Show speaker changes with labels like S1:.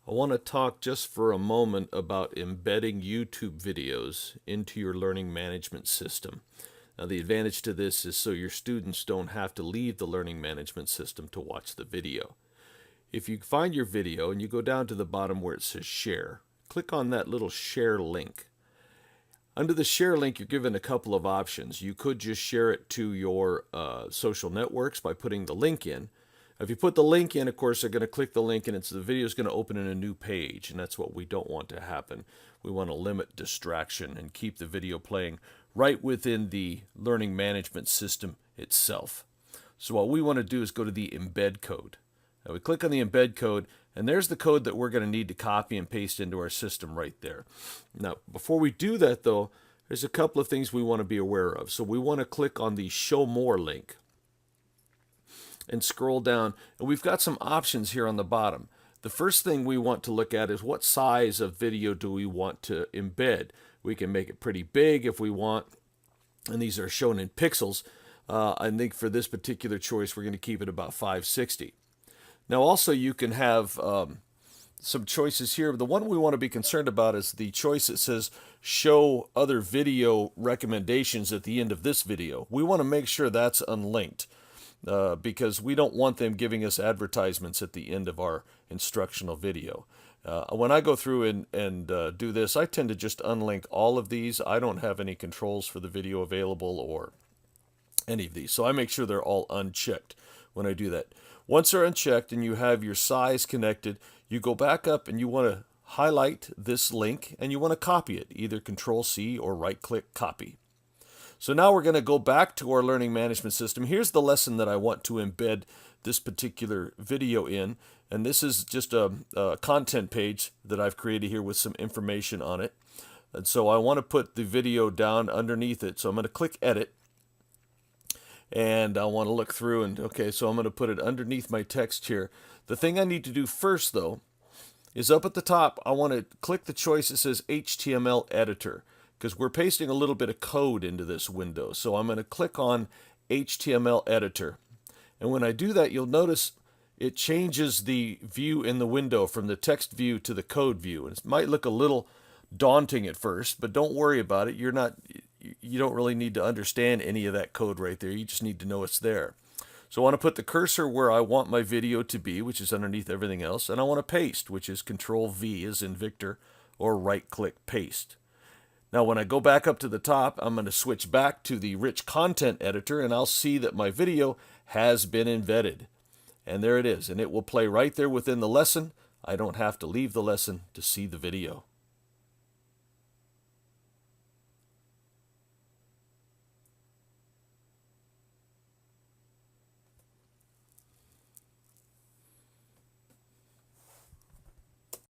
S1: I want to talk just for a moment about embedding YouTube videos into your learning management system. Now, the advantage to this is so your students don't have to leave the learning management system to watch the video. If you find your video and you go down to the bottom where it says share, click on that little share link. Under the share link, you're given a couple of options. You could just share it to your social networks by putting the link in. If you put the link in, of course, they're going to click the link and the video is going to open in a new page, and that's what we don't want to happen. We want to limit distraction and keep the video playing right within the learning management system itself. So what we want to do is go to the embed code. Now we click on the embed code, and there's the code that we're going to need to copy and paste into our system right there. Now, before we do that, though, there's a couple of things we want to be aware of. So we want to click on the Show More link and scroll down, and we've got some options here on the bottom. The first thing we want to look at is what size of video do we want to embed. We can make it pretty big if we want, and these are shown in pixels. I think for this particular choice, we're going to keep it about 560. Now also you can have some choices here. The one we want to be concerned about is the choice that says show other video recommendations at the end of this video. We want to make sure that's unlinked because we don't want them giving us advertisements at the end of our instructional video. When I go through and do this, I tend to just unlink all of these. I don't have any controls for the video available or any of these, so I make sure they're all unchecked when I do that. Once they're unchecked and you have your size connected, you go back up and you want to highlight this link and you want to copy it, either Control C or right-click copy. So now we're going to go back to our learning management system. Here's the lesson that I want to embed this particular video in, and this is just a content page that I've created here with some information on it. And so I want to put the video down underneath it. So I'm going to click Edit. And I want to look through and, okay, so I'm going to put it underneath my text here. The thing I need to do first, though, is up at the top, I want to click the choice that says HTML Editor, because we're pasting a little bit of code into this window. So I'm going to click on HTML Editor. And when I do that, you'll notice it changes the view in the window from the text view to the code view. And it might look a little daunting at first, but don't worry about it. You don't really need to understand any of that code right there. You just need to know it's there. So I want to put the cursor where I want my video to be, which is underneath everything else, and I want to paste, which is Control V as in Victor, or right-click paste. Now when I go back up to the top, I'm going to switch back to the rich content editor, and I'll see that my video has been embedded. And there it is, and it will play right there within the lesson. I don't have to leave the lesson to see the video.